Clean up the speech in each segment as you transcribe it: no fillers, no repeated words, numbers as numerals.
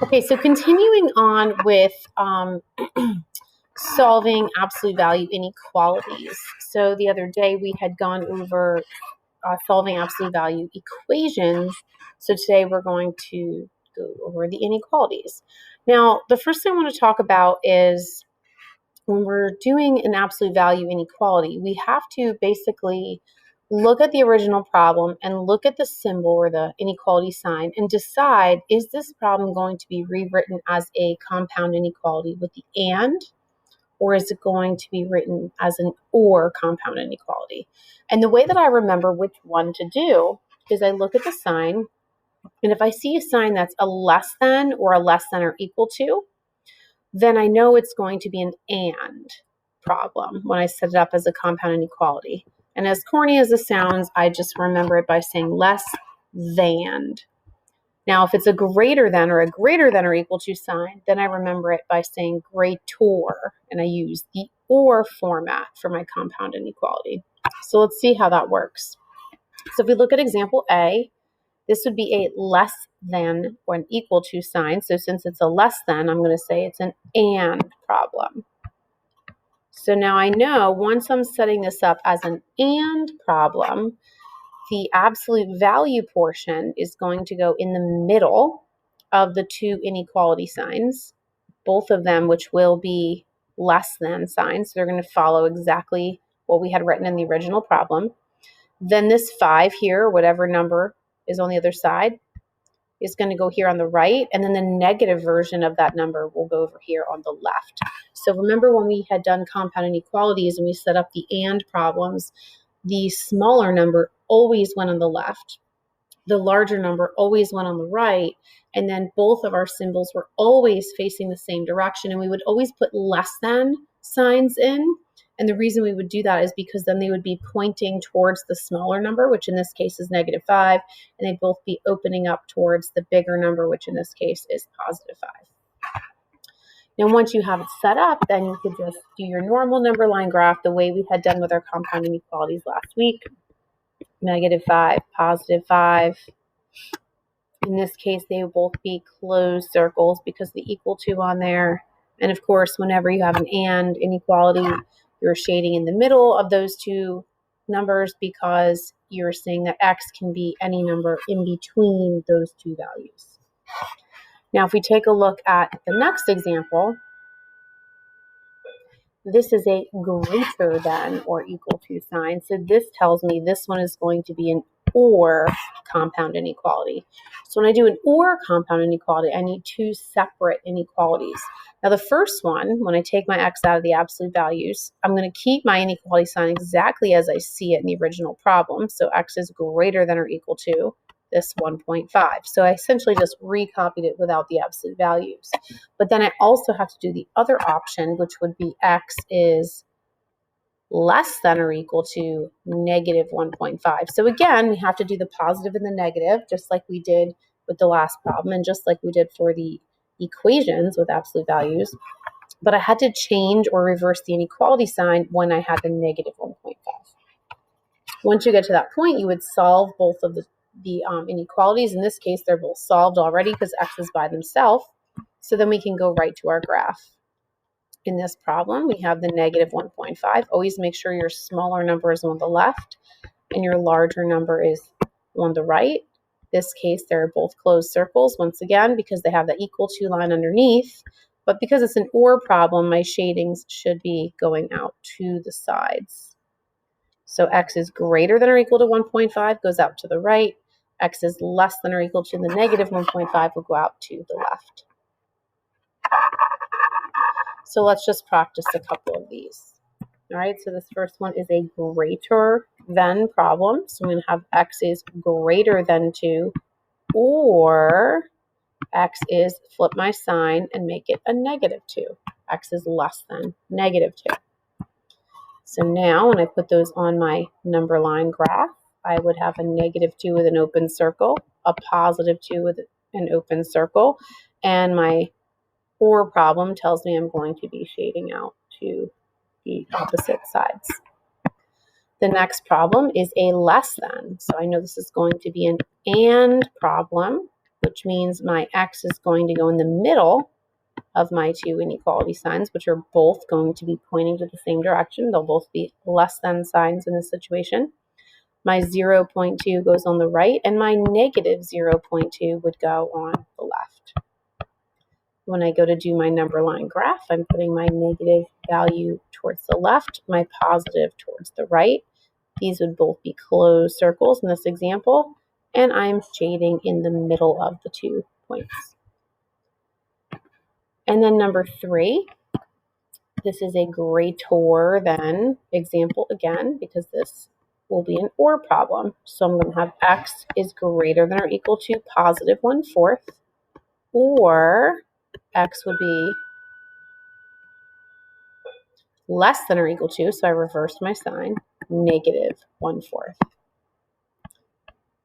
Okay, so continuing on with solving absolute value inequalities. So the other day we had gone over solving absolute value equations. So today we're going to go over the inequalities. Now, the first thing I want to talk about is when we're doing an absolute value inequality, we have to basically look at the original problem and look at the symbol or the inequality sign and decide, is this problem going to be rewritten as a compound inequality with the and, or is it going to be written as an or compound inequality? And the way that I remember which one to do is I look at the sign, and if I see a sign that's a less than or a less than or equal to, then I know it's going to be an and problem when I set it up as a compound inequality. And as corny as this sounds, I just remember it by saying less than. Now, if it's a greater than or equal to sign, then I remember it by saying greater, and I use the or format for my compound inequality. So let's see how that works. So if we look at example A, this would be a less than or an equal to sign. So since it's a less than, I'm going to say it's an and problem. So now I know once I'm setting this up as an and problem, the absolute value portion is going to go in the middle of the two inequality signs, both of them which will be less than signs. So they're going to follow exactly what we had written in the original problem. Then this 5 here, whatever number is on the other side, is going to go here on the right, and then the negative version of that number will go over here on the left. So remember when we had done compound inequalities and we set up the and problems, the smaller number always went on the left, the larger number always went on the right, and then both of our symbols were always facing the same direction, and we would always put less than signs in. And the reason we would do that is because then they would be pointing towards the smaller number, which in this case is -5, and they'd both be opening up towards the bigger number, which in this case is +5. Now, once you have it set up, then you could just do your normal number line graph the way we had done with our compound inequalities last week. -5, +5. In this case, they will both be closed circles because the equal to on there. And of course, whenever you have an and inequality, you're shading in the middle of those two numbers because you're saying that x can be any number in between those two values. Now, if we take a look at the next example, this is a greater than or equal to sign. So this tells me this one is going to be an or compound inequality. So when I do an or compound inequality, I need two separate inequalities. Now the first one, when I take my x out of the absolute values, I'm going to keep my inequality sign exactly as I see it in the original problem. So x is greater than or equal to this 1.5. So I essentially just recopied it without the absolute values. But then I also have to do the other option, which would be x is less than or equal to -1.5. So again, we have to do the positive and the negative, just like we did with the last problem and just like we did for the equations with absolute values. But I had to change or reverse the inequality sign when I had the -1.5. Once you get to that point, you would solve both of the inequalities. In this case, they're both solved already because x is by themselves. So then we can go right to our graph. In this problem, we have the -1.5. Always make sure your smaller number is on the left and your larger number is on the right. In this case, they're both closed circles, once again, because they have the equal to line underneath. But because it's an or problem, my shadings should be going out to the sides. So x is greater than or equal to 1.5 goes out to the right. X is less than or equal to the -1.5 will go out to the left. So let's just practice a couple of these. All right, so this first one is a greater than problem. So I'm going to have x is greater than 2, or x is, flip my sign and make it a -2. X is less than -2. So now when I put those on my number line graph, I would have a -2 with an open circle, a +2 with an open circle, and my or problem tells me I'm going to be shading out to the opposite sides. The next problem is a less than. So I know this is going to be an and problem which means my x is going to go in the middle of my two inequality signs, which are both going to be pointing to the same direction. They'll both be less than signs in this situation. My 0.2 goes on the right, and my negative 0.2 would go on the left. When I go to do my number line graph, I'm putting my negative value towards the left, my positive towards the right. These would both be closed circles in this example, and I'm shading in the middle of the 2 points. And then number 3, this is a greater than example again, because this will be an or problem. So I'm going to have x is greater than or equal to positive 1/4, or x would be less than or equal to, so I reversed my sign, negative 1/4.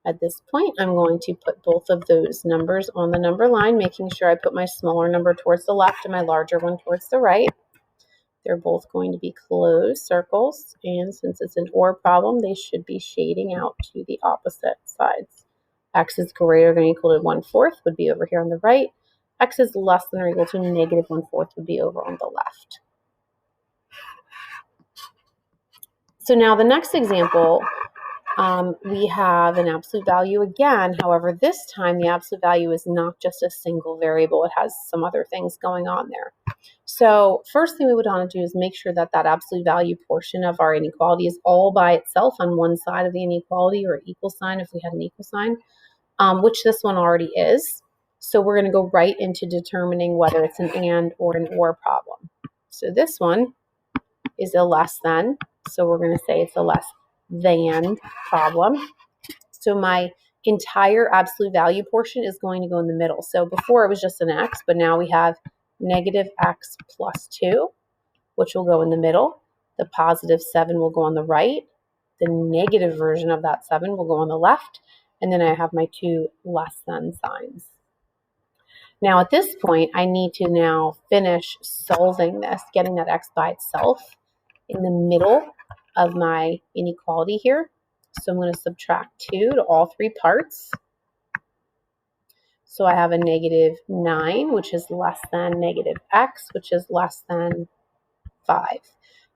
At this point, I'm going to put both of those numbers on the number line, making sure I put my smaller number towards the left and my larger one towards the right. They're both going to be closed circles, and since it's an or problem, they should be shading out to the opposite sides. X is greater than or equal to 1/4 would be over here on the right. X is less than or equal to negative 1/4 would be over on the left. So now the next example, we have an absolute value again. However, this time the absolute value is not just a single variable. It has some other things going on there. So first thing we would want to do is make sure that that absolute value portion of our inequality is all by itself on one side of the inequality, or equal sign if we had an equal sign, which this one already is. So we're going to go right into determining whether it's an and or an or problem. So this one is a less than, so we're going to say it's a less than problem. So my entire absolute value portion is going to go in the middle. So before it was just an x, but now we have negative x plus 2, which will go in the middle. The positive 7 will go on the right. The negative version of that 7 will go on the left. And then I have my 2 less than signs. Now at this point, I need to now finish solving this, getting that x by itself in the middle of my inequality here. So I'm going to subtract 2 to all 3 parts. So I have a negative 9, which is less than negative x, which is less than 5.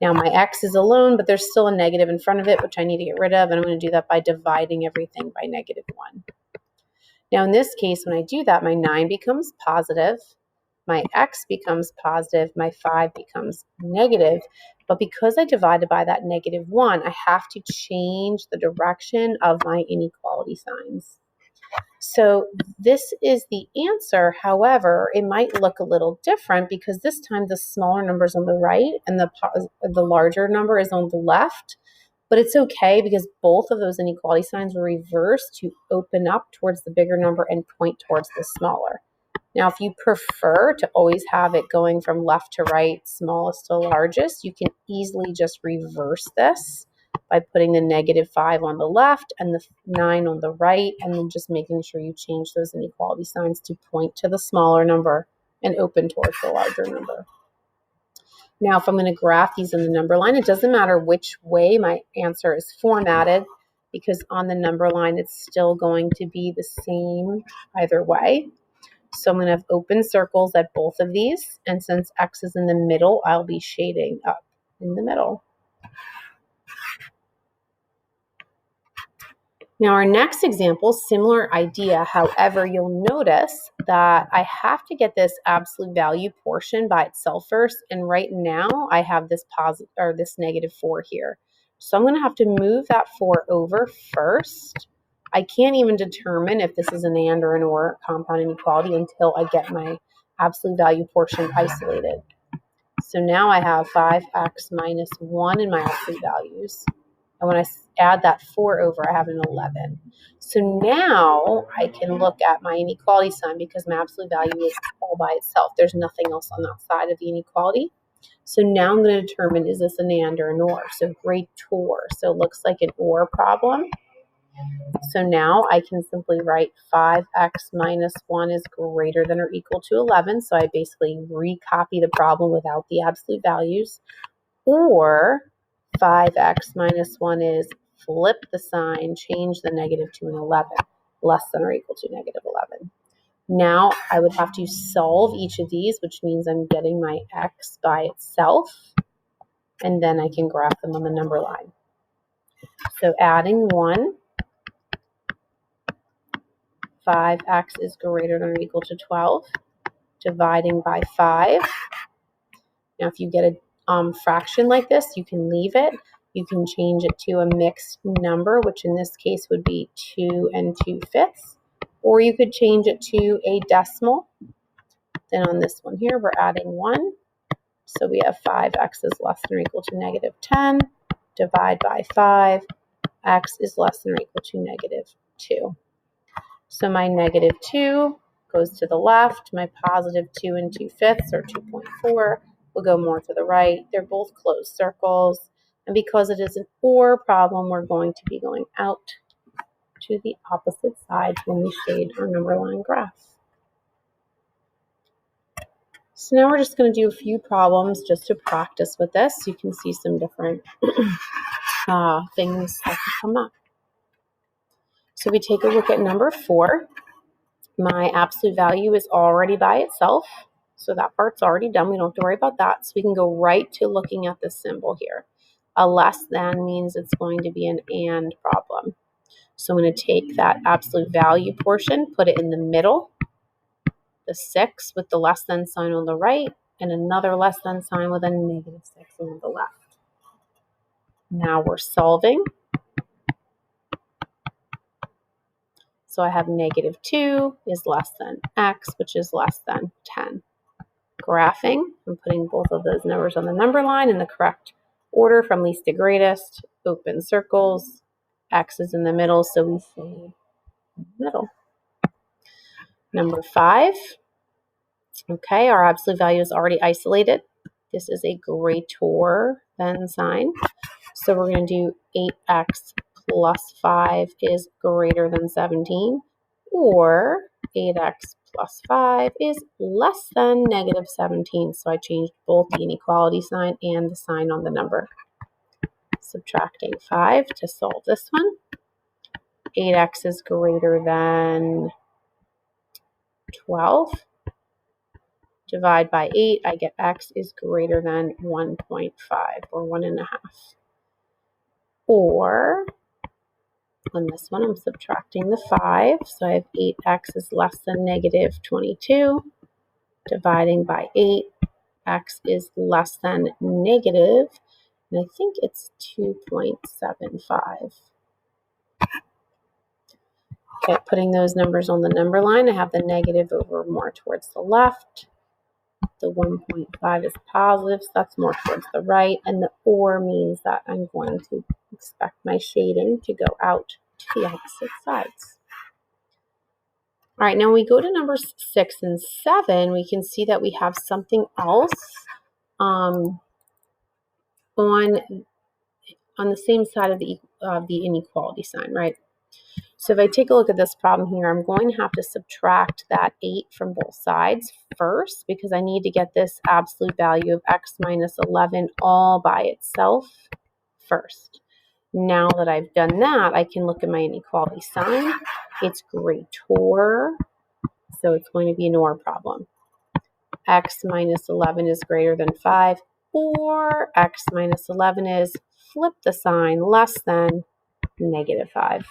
Now my x is alone, but there's still a negative in front of it, which I need to get rid of, and I'm going to do that by dividing everything by negative 1. Now in this case, when I do that, my 9 becomes positive, my x becomes positive, my 5 becomes negative, but because I divided by that negative 1, I have to change the direction of my inequality signs. So this is the answer. However, it might look a little different because this time the smaller number is on the right and the larger number is on the left. But it's okay because both of those inequality signs were reversed to open up towards the bigger number and point towards the smaller. Now, if you prefer to always have it going from left to right, smallest to largest, you can easily just reverse this by putting the negative 5 on the left and the 9 on the right, and then just making sure you change those inequality signs to point to the smaller number and open towards the larger number. Now, if I'm going to graph these in the number line, it doesn't matter which way my answer is formatted, because on the number line, it's still going to be the same either way. So I'm going to have open circles at both of these, and since x is in the middle, I'll be shading up in the middle. Now our next example, similar idea. However, you'll notice that I have to get this absolute value portion by itself first. And right now I have this positive or this negative 4 here. So I'm going to have to move that 4 over first. I can't even determine if this is an and or an or compound inequality until I get my absolute value portion isolated. So now I have 5x minus 1 in my absolute values. And when I add that 4 over, I have an 11. So now I can look at my inequality sign because my absolute value is all by itself. There's nothing else on that side of the inequality. So now I'm going to determine, is this an and or an or? So greater. So it looks like an or problem. So now I can simply write 5x minus 1 is greater than or equal to 11. So I basically recopy the problem without the absolute values. Or 5x minus 1 is flip the sign, change the negative to an 11, less than or equal to negative 11. Now I would have to solve each of these, which means I'm getting my x by itself, and then I can graph them on the number line. So adding 1, 5x is greater than or equal to 12, dividing by 5. Now if you get a fraction like this, you can leave it. You can change it to a mixed number, which in this case would be 2 and 2/5, or you could change it to a decimal. Then on this one here, we're adding 1. So we have 5x is less than or equal to negative 10. Divide by 5. X is less than or equal to negative 2. So my negative 2 goes to the left. My positive 2 and 2/5 or 2.4 will go more to the right. They're both closed circles. And because it is an or problem, we're going to be going out to the opposite sides when we shade our number line graph. So now we're just going to do a few problems just to practice with this. You can see some different things that could come up. So we take a look at number 4. My absolute value is already by itself. So that part's already done. We don't have to worry about that. So we can go right to looking at this symbol here. A less than means it's going to be an and problem. So I'm going to take that absolute value portion, put it in the middle, the 6 with the less than sign on the right, and another less than sign with a negative 6 on the left. Now we're solving. So I have negative 2 is less than x, which is less than 10. Graphing, I'm putting both of those numbers on the number line in the correct order from least to greatest. Open circles. X is in the middle, so we say middle. Number 5. Okay, our absolute value is already isolated. This is a greater than sign. So we're going to do 8x plus 5 is greater than 17, or 8x plus 5 is less than negative 17. So I changed both the inequality sign and the sign on the number. Subtracting 5 to solve this one. 8x is greater than 12. Divide by 8, I get x is greater than 1.5 or 1.5. Or on this one, I'm subtracting the 5. So I have 8x is less than negative 22. Dividing by 8, x is less than negative, and I think it's 2.75. Okay, putting those numbers on the number line, I have the negative over more towards the left. The 1.5 is positive, so that's more towards the right. And the or means that I'm going to expect my shading to go out to the opposite sides. All right, now we go to numbers 6 and 7, we can see that we have something else on the same side of the inequality sign, right? So if I take a look at this problem here, I'm going to have to subtract that 8 from both sides first because I need to get this absolute value of x minus 11 all by itself first. Now that I've done that, I can look at my inequality sign. It's greater, so it's going to be an or problem. X minus 11 is greater than 5, or x minus 11 is, flip the sign, less than negative 5.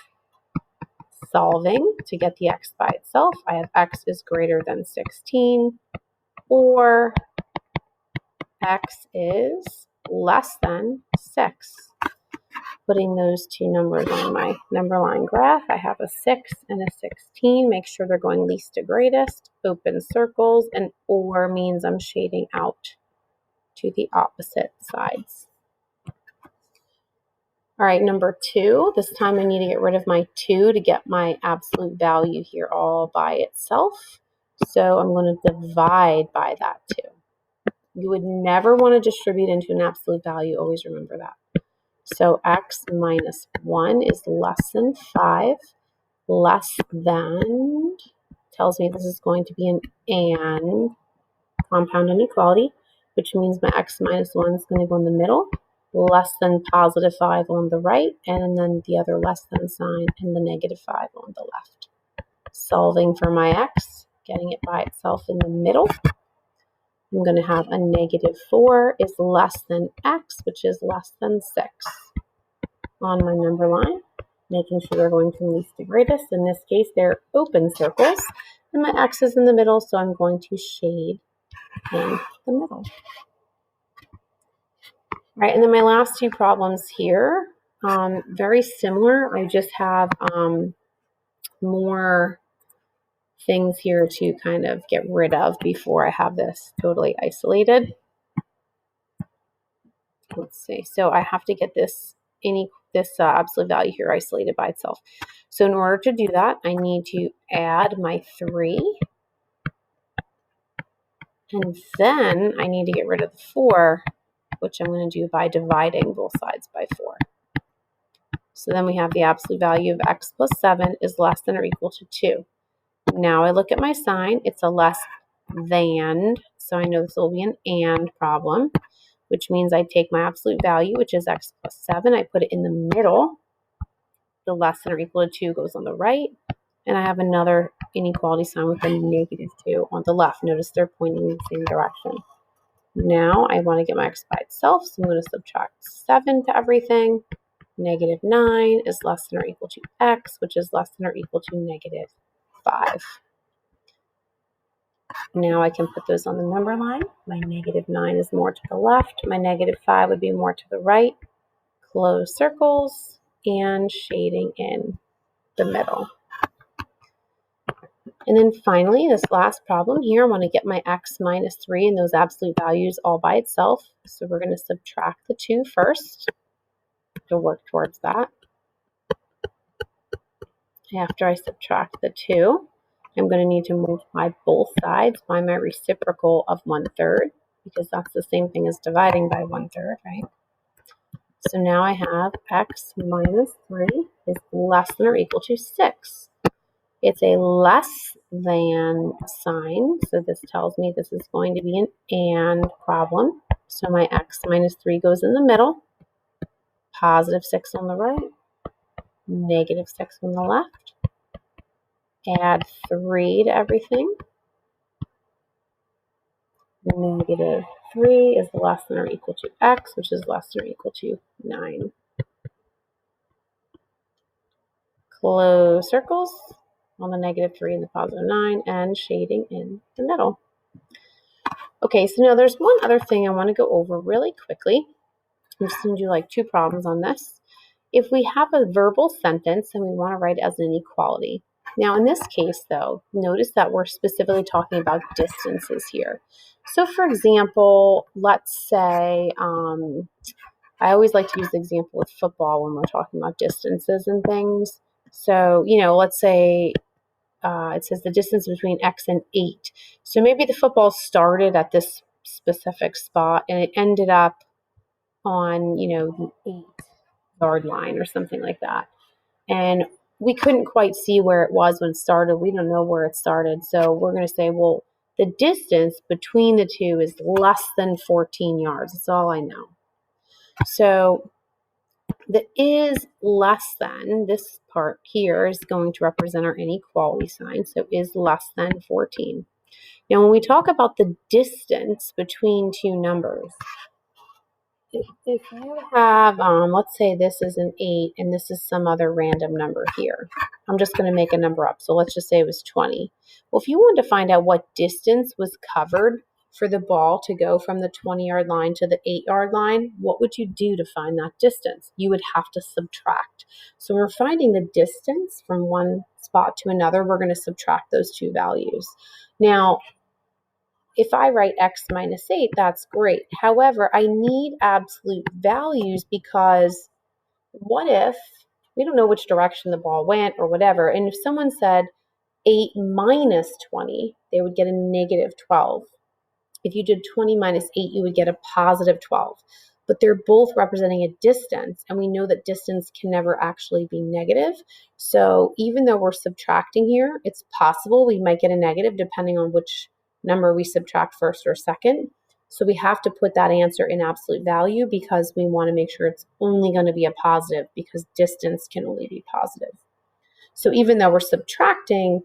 Solving to get the x by itself, I have x is greater than 16, or x is less than 6. Putting those two numbers on my number line graph, I have a 6 and a 16. Make sure they're going least to greatest. Open circles, and or means I'm shading out to the opposite sides. All right, number 2, this time I need to get rid of my 2 to get my absolute value here all by itself. So I'm going to divide by that 2. You would never want to distribute into an absolute value, always remember that. So x minus 1 is less than 5, less than, tells me this is going to be an and compound inequality, which means my x minus 1 is going to go in the middle, less than positive 5 on the right, and then the other less than sign and the negative 5 on the left. Solving for my x getting it by itself in the middle. I'm going to have a -4 is less than x, which is less than 6 on my number line, making sure they're going from least to greatest. In this case, they're open circles, and my x is in the middle, so I'm going to shade in the middle. Right, and then my last two problems here, very similar. I just have more things here to kind of get rid of before I have this totally isolated. Let's see. So I have to get this absolute value here isolated by itself. So in order to do that, I need to add my 3. And then I need to get rid of the 4, which I'm going to do by dividing both sides by 4. So then we have the absolute value of x plus 7 is less than or equal to 2. Now I look at my sign. It's a less than, so I know this will be an and problem, which means I take my absolute value, which is x plus 7. I put it in the middle. The less than or equal to 2 goes on the right. And I have another inequality sign with a -2 on the left. Notice they're pointing in the same direction. Now I want to get my x by itself, so I'm going to subtract 7 to everything. -9 is less than or equal to x, which is less than or equal to -5. Now I can put those on the number line. My -9 is more to the left. My -5 would be more to the right. Close circles and shading in the middle. And then finally, this last problem here, I want to get my x minus 3 and those absolute values all by itself. So we're going to subtract the 2 first to work towards that. After I subtract the 2, I'm going to need to multiply both sides by my reciprocal of 1/3, because that's the same thing as dividing by 1/3, right? So now I have x minus 3 is less than or equal to 6. It's a less than sign, so this tells me this is going to be an and problem. So my x minus 3 goes in the middle, +6 on the right, -6 on the left. Add 3 to everything. -3 is less than or equal to x, which is less than or equal to 9. Close circles on the -3 and the +9 and shading in the middle. Okay, so now there's one other thing I want to go over really quickly. I'm just going to do like 2 problems on this. If we have a verbal sentence and we want to write it as an inequality. Now in this case though, notice that we're specifically talking about distances here. So for example, let's say, I always like to use the example with football when we're talking about distances and things. So, let's say it says the distance between X and 8. So maybe the football started at this specific spot and it ended up on, the 8-yard line or something like that. And we couldn't quite see where it was when it started. We don't know where it started. So we're going to say, well, the distance between the two is less than 14 yards. That's all I know. So the is less than, this part here is going to represent our inequality sign. So is less than 14. Now, when we talk about the distance between two numbers, if you have, let's say this is an 8 and this is some other random number here. I'm just going to make a number up. So let's just say it was 20. Well, if you wanted to find out what distance was covered for the ball to go from the 20-yard line to the 8-yard line, what would you do to find that distance? You would have to subtract. So we're finding the distance from one spot to another. We're going to subtract those two values. Now, if I write x minus 8, that's great. However, I need absolute values because what if we don't know which direction the ball went or whatever, and if someone said 8 minus 20, they would get a -12. If you did 20 minus 8, you would get a +12. But they're both representing a distance, and we know that distance can never actually be negative. So even though we're subtracting here, it's possible we might get a negative depending on which number we subtract first or second. So we have to put that answer in absolute value because we want to make sure it's only going to be a positive because distance can only be positive. So even though we're subtracting,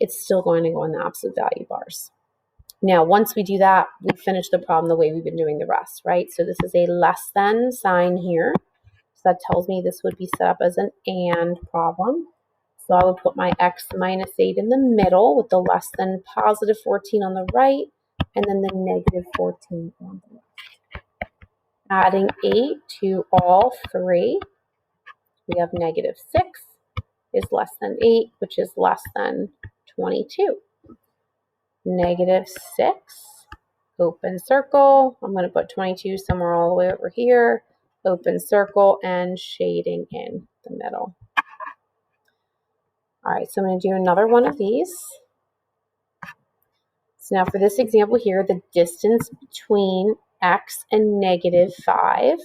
it's still going to go in the absolute value bars. Now, once we do that, we finish the problem the way we've been doing the rest, right? So this is a less than sign here. So that tells me this would be set up as an and problem. So I would put my x minus 8 in the middle with the less than positive 14 on the right, and then the negative 14 on the left. Adding 8 to all three, we have negative 6 is less than 8, which is less than 22. Negative 6, open circle. I'm going to put 22 somewhere all the way over here. Open circle and shading in the middle. All right, so I'm going to do another one of these. So now for this example here, the distance between x and negative 5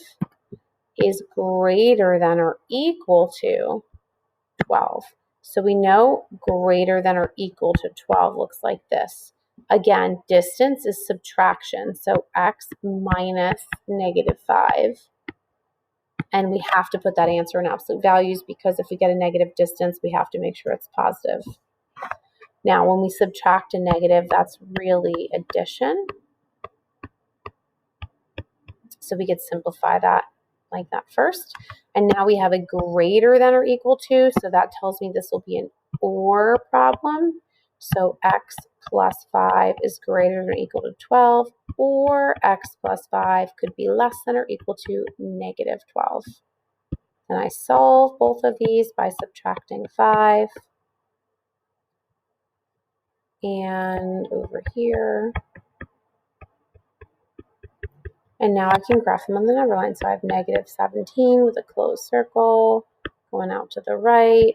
is greater than or equal to 12. So we know greater than or equal to 12 looks like this. Again, distance is subtraction, so x minus negative 5. And we have to put that answer in absolute values because if we get a negative distance, we have to make sure it's positive. Now, when we subtract a negative, that's really addition. So we could simplify that like that first. And now we have a greater than or equal to, so that tells me this will be an or problem. So x plus 5 is greater than or equal to 12, or x plus 5 could be less than or equal to negative 12. And I solve both of these by subtracting 5. And over here. And now I can graph them on the number line. So I have negative 17 with a closed circle going out to the right,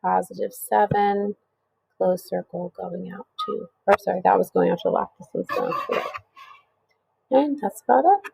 positive 7, closed circle going out to, or sorry, that was going out to the left. This one's going out to the right. And that's about it.